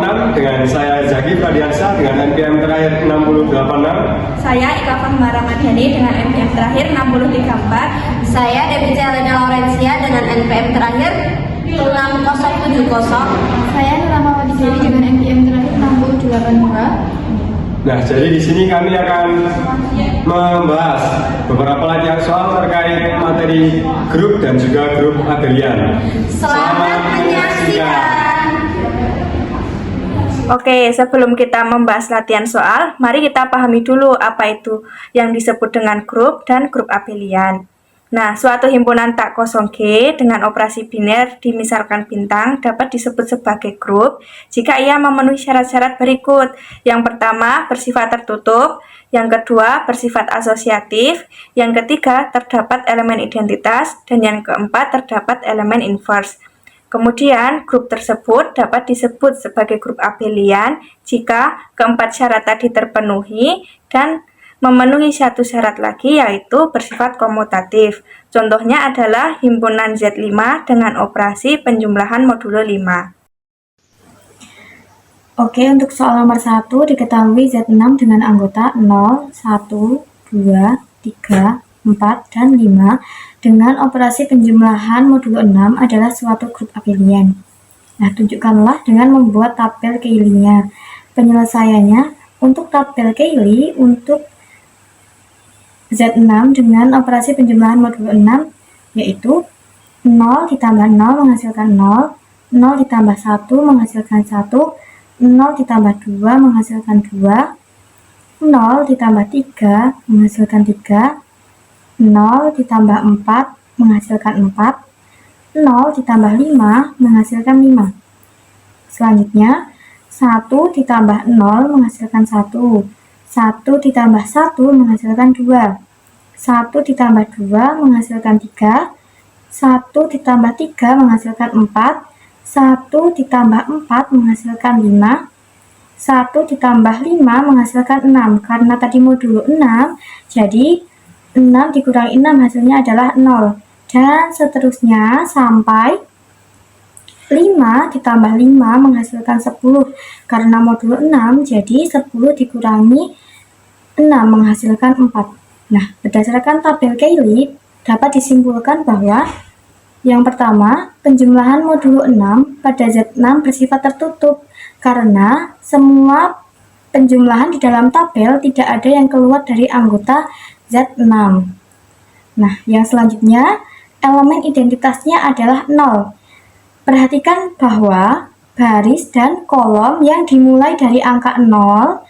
6 dengan saya Zaki Pradiansyah dengan NPM terakhir 686. Saya Ika Fahmara Madani dengan NPM terakhir 634. Saya Devi Elena Laurencia dengan NPM terakhir 6070. Saya Nurama Wadidari dengan NPM terakhir 6082. Nah, jadi di sini kami akan membahas beberapa latihan soal terkait materi grup dan juga grup abelian. Selamat menyaksikan. Oke, sebelum kita membahas latihan soal, mari kita pahami dulu apa itu yang disebut dengan grup dan grup abelian. Nah, suatu himpunan tak kosong G dengan operasi biner dimisalkan bintang dapat disebut sebagai grup jika ia memenuhi syarat-syarat berikut. Yang pertama, bersifat tertutup. Yang kedua, bersifat asosiatif. Yang ketiga, terdapat elemen identitas. Dan yang keempat, terdapat elemen inverse. Kemudian, grup tersebut dapat disebut sebagai grup abelian jika keempat syarat tadi terpenuhi dan memenuhi satu syarat lagi, yaitu bersifat komutatif. Contohnya adalah himpunan Z5 dengan operasi penjumlahan modulo 5. Oke, untuk soal nomor 1 diketahui Z6 dengan anggota 0, 1, 2, 3, 4, dan 5 dengan operasi penjumlahan modulo 6 adalah suatu grup abelian. Nah, tunjukkanlah dengan membuat tabel Cayley-nya. Penyelesaiannya untuk tabel Cayley untuk Z6 dengan operasi penjumlahan modulo 6 yaitu 0 ditambah 0 menghasilkan 0, 0 ditambah 1 menghasilkan 1, 0 ditambah 2 menghasilkan 2, 0 ditambah 3 menghasilkan 3, 0 ditambah 4 menghasilkan 4, 0 ditambah 5 menghasilkan 5. Selanjutnya, 1 ditambah 0 menghasilkan 1, 1 ditambah 1 menghasilkan 2, 1 ditambah 2 menghasilkan 3, 1 ditambah 3 menghasilkan 4, 1 ditambah 4 menghasilkan 5, 1 ditambah 5 menghasilkan 6. Karena tadi modulo 6, jadi 6 dikurangi 6 hasilnya adalah 0. Dan seterusnya sampai 5 ditambah 5 menghasilkan 10. Karena modulo 6, jadi 10 dikurangi 6 menghasilkan 4. Nah, berdasarkan tabel Cayley, dapat disimpulkan bahwa yang pertama, penjumlahan modulo 6 pada Z6 bersifat tertutup karena semua penjumlahan di dalam tabel tidak ada yang keluar dari anggota Z6. Nah, yang selanjutnya, elemen identitasnya adalah 0. Perhatikan bahwa baris dan kolom yang dimulai dari angka 0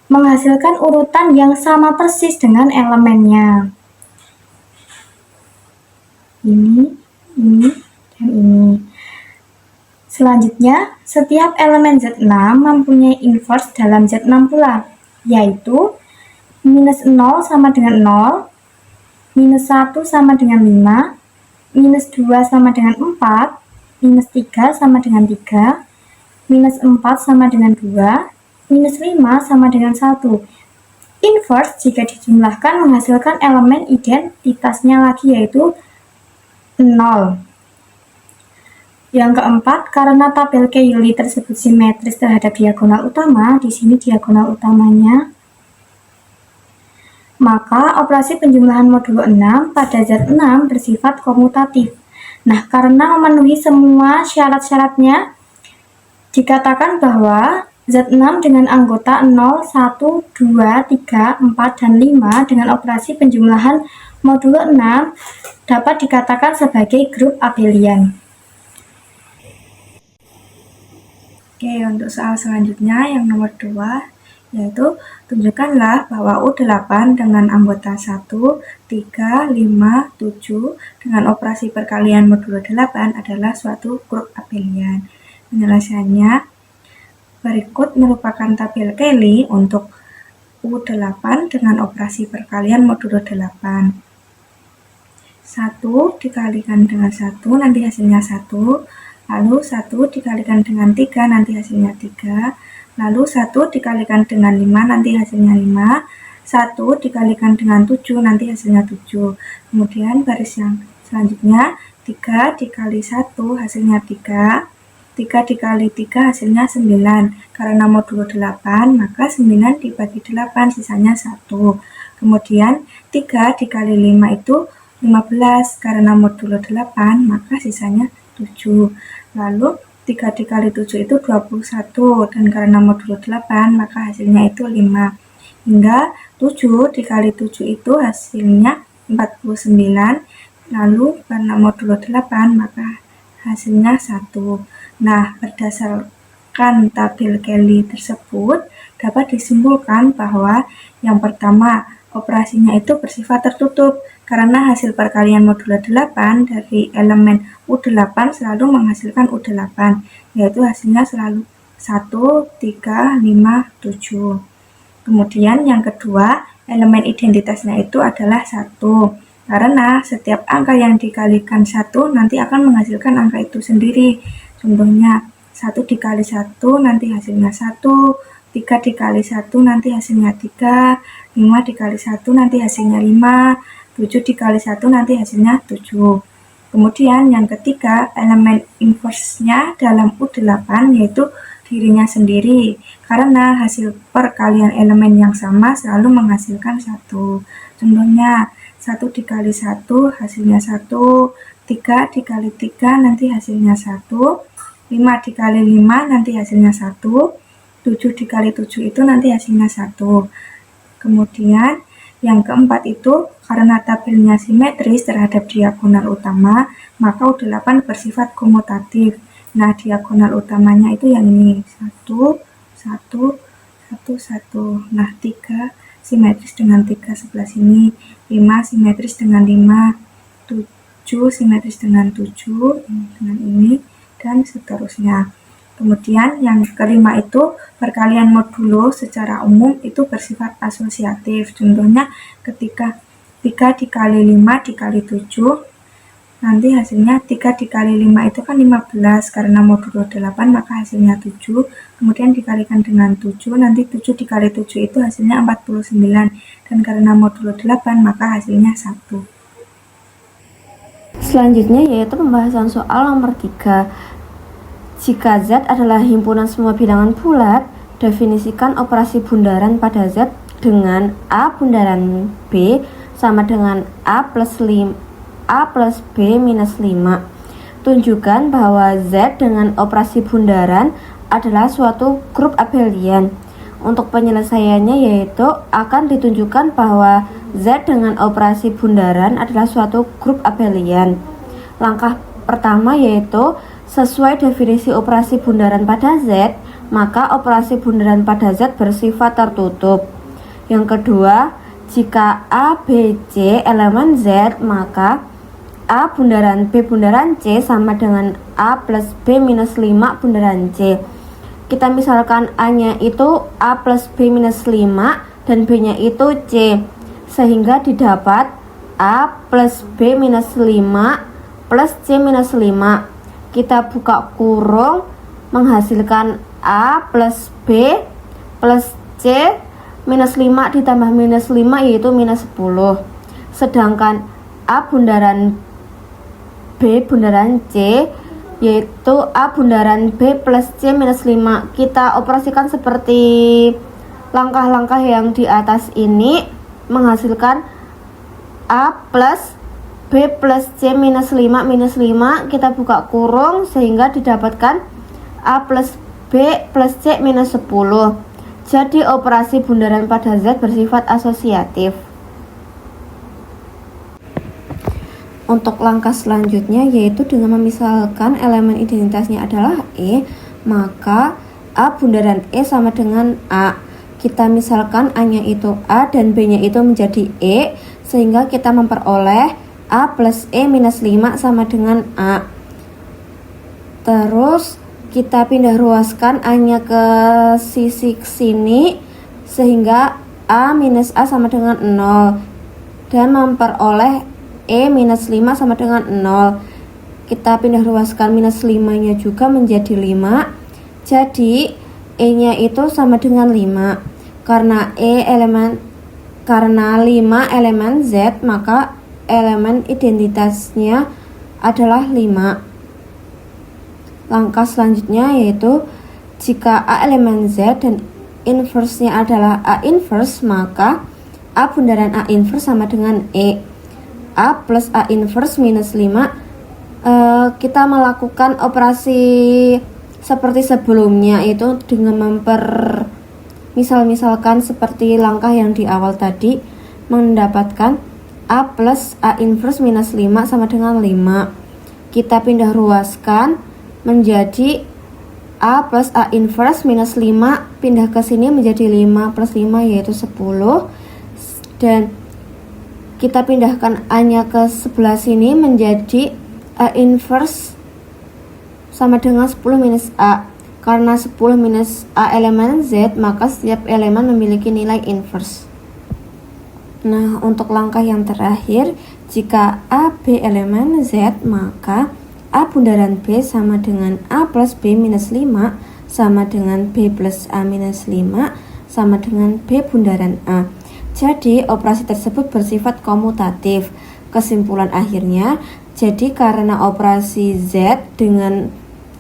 menghasilkan urutan yang sama persis dengan elemennya. Ini, dan ini. Selanjutnya, setiap elemen Z6 mempunyai inverse dalam Z6 pula, yaitu minus 0 sama dengan 0, minus 1 sama dengan 5, minus 2 sama dengan 4, minus 3 sama dengan 3, minus 4 sama dengan 2, minus 5 sama dengan 1. Inverse jika dijumlahkan menghasilkan elemen identitasnya lagi, yaitu 0. Yang keempat, karena tabel Cayley tersebut simetris terhadap diagonal utama, di sini diagonal utamanya, maka operasi penjumlahan modulo 6 pada Z6 bersifat komutatif. Nah, karena memenuhi semua syarat-syaratnya, dikatakan bahwa Z6 dengan anggota 0, 1, 2, 3, 4, dan 5 dengan operasi penjumlahan modulo 6 dapat dikatakan sebagai grup abelian. Oke, untuk soal selanjutnya yang nomor 2, yaitu tunjukkanlah bahwa U8 dengan anggota 1, 3, 5, 7 dengan operasi perkalian modulo 8 adalah suatu grup abelian. Penyelesaiannya berikut merupakan tabel Cayley untuk U8 dengan operasi perkalian modulo 8. 1 dikalikan dengan 1 nanti hasilnya 1, lalu 1 dikalikan dengan 3 nanti hasilnya 3, lalu 1 dikalikan dengan 5 nanti hasilnya 5, 1 dikalikan dengan 7 nanti hasilnya 7. Kemudian baris yang selanjutnya 3 dikali 1 hasilnya 3, 3 dikali 3 hasilnya 9. Karena modulo 8, maka 9 dibagi 8, sisanya 1. Kemudian 3 dikali 5 itu 15. Karena modulo 8, maka sisanya 7. Lalu 3 dikali 7 itu 21. Dan karena modulo 8, maka hasilnya itu 5. Hingga 7 dikali 7 itu hasilnya 49. Lalu karena modulo 8, maka hasilnya 1. Nah, berdasarkan tabel Kelly tersebut, dapat disimpulkan bahwa yang pertama, operasinya itu bersifat tertutup karena hasil perkalian modulo 8 dari elemen U8 selalu menghasilkan U8, yaitu hasilnya selalu 1, 3, 5, 7. Kemudian yang kedua, elemen identitasnya itu adalah 1. Karena setiap angka yang dikalikan 1 nanti akan menghasilkan angka itu sendiri. Contohnya, 1 dikali 1 nanti hasilnya 1, 3 dikali 1 nanti hasilnya 3, 5 dikali 1 nanti hasilnya 5, 7 dikali 1 nanti hasilnya 7. Kemudian yang ketiga, elemen inverse-nya dalam U8 yaitu dirinya sendiri. Karena hasil perkalian elemen yang sama selalu menghasilkan 1. Contohnya, 1 dikali 1 hasilnya 1, 3 dikali 3 nanti hasilnya 1, 5 dikali 5 nanti hasilnya 1, 7 dikali 7 itu nanti hasilnya 1. Kemudian yang keempat itu karena tabelnya simetris terhadap diagonal utama, maka U8 bersifat komutatif. Nah, diagonal utamanya itu yang ini, 1, 1, 1, 1. Nah, 3 simetris dengan 3 sebelah sini, 5 simetris dengan 5, 7 simetris dengan 7, dengan ini, dan seterusnya. Kemudian yang kelima itu perkalian modulo secara umum itu bersifat asosiatif. Contohnya ketika 3 dikali 5 dikali 7, nanti hasilnya 3 dikali 5 itu kan 15. Karena modulo 8 maka hasilnya 7. Kemudian dikalikan dengan 7, nanti 7 dikali 7 itu hasilnya 49. Dan karena modulo 8 maka hasilnya 1. Selanjutnya yaitu pembahasan soal nomor 3. Jika Z adalah himpunan semua bilangan bulat, definisikan operasi bundaran pada Z dengan A bundaran B sama dengan A plus B minus 5. Tunjukkan bahwa Z dengan operasi bundaran adalah suatu grup abelian. Untuk penyelesaiannya yaitu akan ditunjukkan bahwa Z dengan operasi bundaran adalah suatu grup abelian. Langkah pertama yaitu sesuai definisi operasi bundaran pada Z, maka operasi bundaran pada Z bersifat tertutup. Yang kedua, jika A, B, C elemen Z, maka A bundaran B bundaran C sama dengan A plus B minus 5 bundaran C. Kita misalkan A-nya itu A plus B minus 5 dan B-nya itu C, sehingga didapat A plus B minus 5 plus C minus 5. Kita buka kurung menghasilkan A plus B plus C minus 5 ditambah minus 5 yaitu minus 10. Sedangkan A bundaran B bundaran C yaitu A bundaran B plus C minus 5. Kita operasikan seperti langkah-langkah yang di atas ini menghasilkan A plus B plus C minus 5 minus 5, kita buka kurung sehingga didapatkan A plus B plus C minus 10. Jadi operasi bundaran pada Z bersifat asosiatif. Untuk langkah selanjutnya yaitu dengan memisalkan elemen identitasnya adalah E, maka A bundaran E sama dengan A. Kita misalkan A-nya itu A dan B-nya itu menjadi E, sehingga kita memperoleh A plus E minus 5 sama dengan A. Terus kita pindah ruaskan A-nya ke sisi sini sehingga A minus A sama dengan 0 dan memperoleh E minus 5 sama dengan 0. Kita pindah ruaskan minus 5 nya juga menjadi 5. Jadi E nya itu sama dengan 5. Karena 5 elemen Z, maka elemen identitasnya adalah 5. Langkah selanjutnya yaitu jika A elemen Z dan inverse-nya adalah A inverse, maka A bundaran A inverse sama dengan E. A plus A inverse minus 5. Kita melakukan operasi seperti sebelumnya, yaitu dengan misalkan seperti langkah yang di awal tadi, mendapatkan A plus A inverse minus 5 sama dengan 5. Kita pindah ruaskan menjadi A plus A inverse minus 5, pindah ke sini menjadi 5 plus 5 yaitu 10. Dan kita pindahkan A-nya ke sebelah sini menjadi A inverse sama dengan 10 minus A. Karena 10 minus A elemen Z, maka setiap elemen memiliki nilai inverse. Nah, untuk langkah yang terakhir, jika A B elemen Z, maka A bundaran B sama dengan A plus B minus 5 sama dengan B plus A minus 5 sama dengan B bundaran A. Jadi, operasi tersebut bersifat komutatif. Kesimpulan akhirnya, jadi karena operasi Z dengan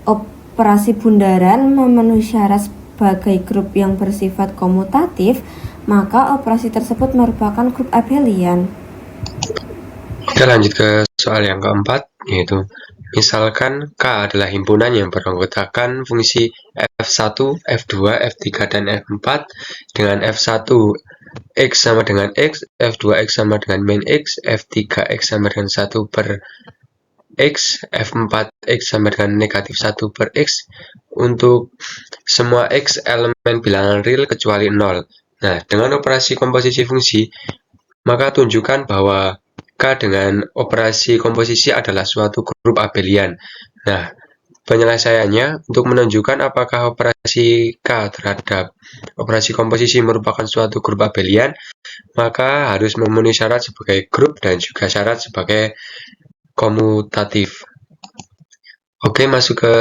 operasi bundaran memenuhi syarat sebagai grup yang bersifat komutatif, maka operasi tersebut merupakan grup abelian. Kita lanjut ke soal yang keempat, yaitu misalkan K adalah himpunan yang beranggotakan fungsi F1, F2, F3, dan F4 dengan F1 X sama dengan X, F2 X sama dengan min X, F3 X sama dengan 1 per X, F4 X sama dengan negatif 1 per X untuk semua X elemen bilangan real kecuali 0. Nah, dengan operasi komposisi fungsi, maka tunjukkan bahwa K dengan operasi komposisi adalah suatu grup abelian. Nah, penyelesaiannya untuk menunjukkan apakah operasi K terhadap operasi komposisi merupakan suatu grup abelian, maka harus memenuhi syarat sebagai grup dan juga syarat sebagai komutatif. Oke, masuk ke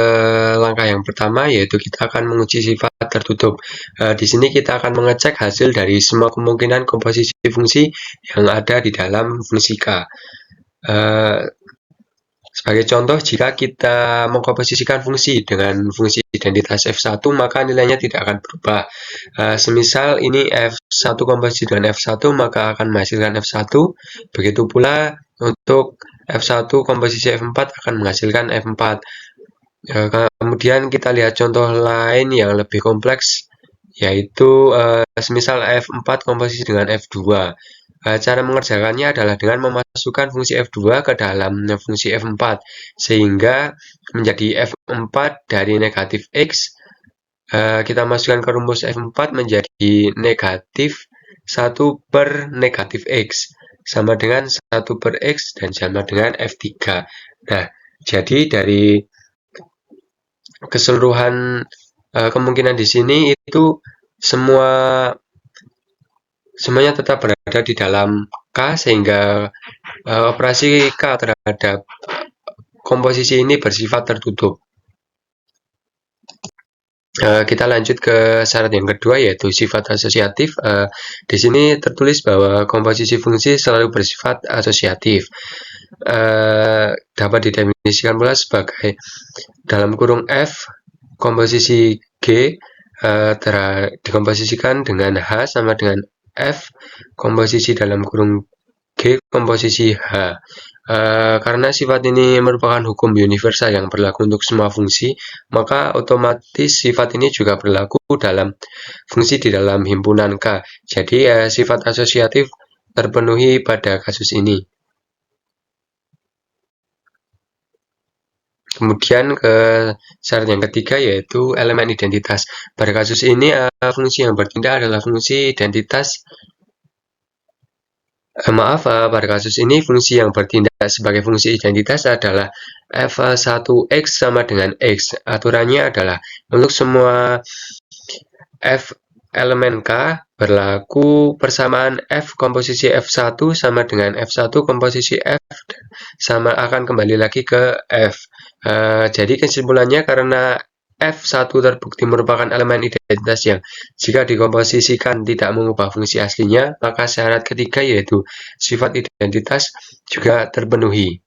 langkah yang pertama, yaitu kita akan menguji sifat tertutup. Di sini kita akan mengecek hasil dari semua kemungkinan komposisi fungsi yang ada di dalam fungsi K. Sebagai contoh, jika kita mengkomposisikan fungsi dengan fungsi identitas F1, maka nilainya tidak akan berubah. Semisal ini F1 komposisi dengan F1, maka akan menghasilkan F1. Begitu pula untuk F1 komposisi F4 akan menghasilkan F4. Kemudian kita lihat contoh lain yang lebih kompleks, yaitu semisal F4 komposisi dengan F2. Cara mengerjakannya adalah dengan memasukkan fungsi F2 ke dalam fungsi F4, sehingga menjadi F4 dari negatif X. Kita masukkan ke rumus F4 menjadi negatif 1 per negatif X, sama dengan 1 per X dan sama dengan F3. Nah, jadi dari keseluruhan kemungkinan di sini itu semuanya tetap berada di dalam K, sehingga operasi K terhadap komposisi ini bersifat tertutup. Kita lanjut ke syarat yang kedua, yaitu sifat asosiatif. Di sini tertulis bahwa komposisi fungsi selalu bersifat asosiatif. Dapat didefinisikan pula sebagai dalam kurung F komposisi G dikomposisikan dengan H sama dengan F komposisi dalam kurung G komposisi H. Karena sifat ini merupakan hukum universal yang berlaku untuk semua fungsi, maka otomatis sifat ini juga berlaku dalam fungsi di dalam himpunan K. Jadi sifat asosiatif terpenuhi pada kasus ini. Kemudian ke syarat yang ketiga, yaitu elemen identitas. Pada kasus ini fungsi yang bertindak adalah fungsi identitas. Pada kasus ini fungsi yang bertindak sebagai fungsi identitas adalah F1x sama dengan X. Aturannya adalah untuk semua F elemen K berlaku persamaan F komposisi F1 sama dengan F1 komposisi F sama akan kembali lagi ke F. Jadi kesimpulannya, karena F1 terbukti merupakan elemen identitas yang jika dikomposisikan tidak mengubah fungsi aslinya, maka syarat ketiga, yaitu sifat identitas, juga terpenuhi.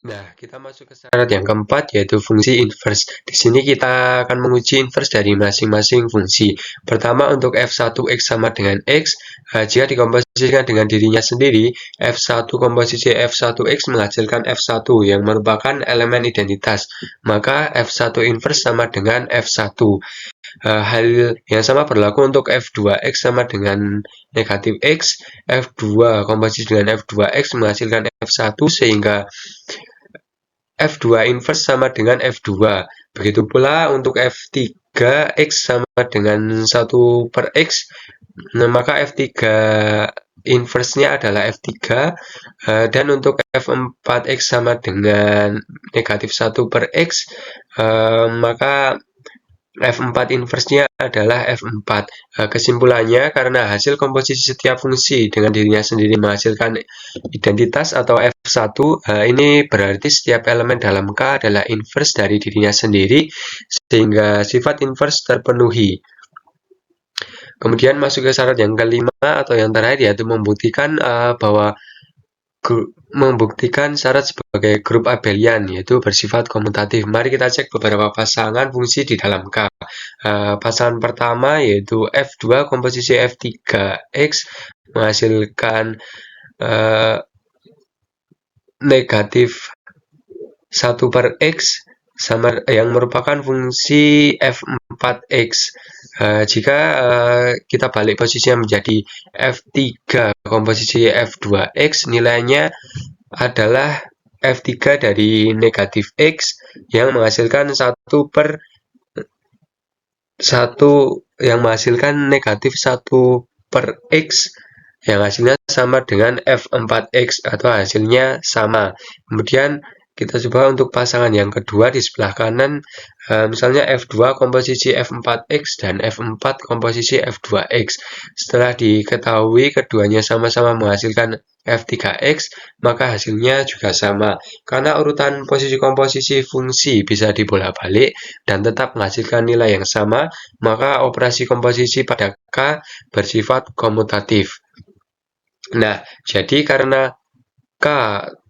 Nah, kita masuk ke syarat yang keempat, yaitu fungsi inverse. Di sini kita akan menguji inverse dari masing-masing fungsi. Pertama, untuk f1x sama dengan x, jika dikomposisikan dengan dirinya sendiri, f1 komposisi f1x menghasilkan f1 yang merupakan elemen identitas. Maka f1 inverse sama dengan f1. Hal yang sama berlaku untuk f2x sama dengan negatif x, f2 komposisi dengan f2x menghasilkan f1, sehingga f2 inverse sama dengan f2. Begitu pula untuk f3x sama dengan 1 per x, maka f3 inverse-nya adalah f3, dan untuk f4x sama dengan negatif 1 per x, maka f4 inverse-nya adalah f4. Kesimpulannya, karena hasil komposisi setiap fungsi dengan dirinya sendiri menghasilkan identitas atau f1, ini berarti setiap elemen dalam K adalah inverse dari dirinya sendiri, sehingga sifat inverse terpenuhi. Kemudian masuk ke syarat yang kelima atau yang terakhir, yaitu membuktikan syarat sebagai grup abelian, yaitu bersifat komutatif. Mari kita cek beberapa pasangan fungsi di dalam K. Pasangan pertama yaitu f2 komposisi f3x menghasilkan negatif 1 per x sama yang merupakan fungsi f4x. Jika kita balik posisinya menjadi f3 komposisi f2x, nilainya adalah f3 dari negatif x yang menghasilkan 1 per 1 yang menghasilkan negatif 1 per x yang hasilnya sama dengan f4x atau hasilnya sama. Kemudian kita coba untuk pasangan yang kedua di sebelah kanan, misalnya f2 komposisi f4x dan f4 komposisi f2x. Setelah diketahui keduanya sama-sama menghasilkan f3x, maka hasilnya juga sama. Karena urutan posisi komposisi fungsi bisa dibolak-balik dan tetap menghasilkan nilai yang sama, maka operasi komposisi pada K bersifat komutatif. Nah, jadi karena K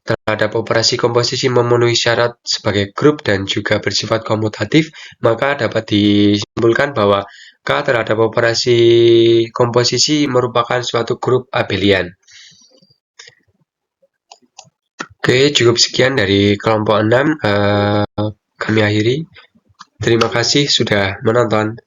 terhadap operasi komposisi memenuhi syarat sebagai grup dan juga bersifat komutatif, maka dapat disimpulkan bahwa K terhadap operasi komposisi merupakan suatu grup abelian. Oke, cukup sekian dari kelompok 6. Kami akhiri. Terima kasih sudah menonton.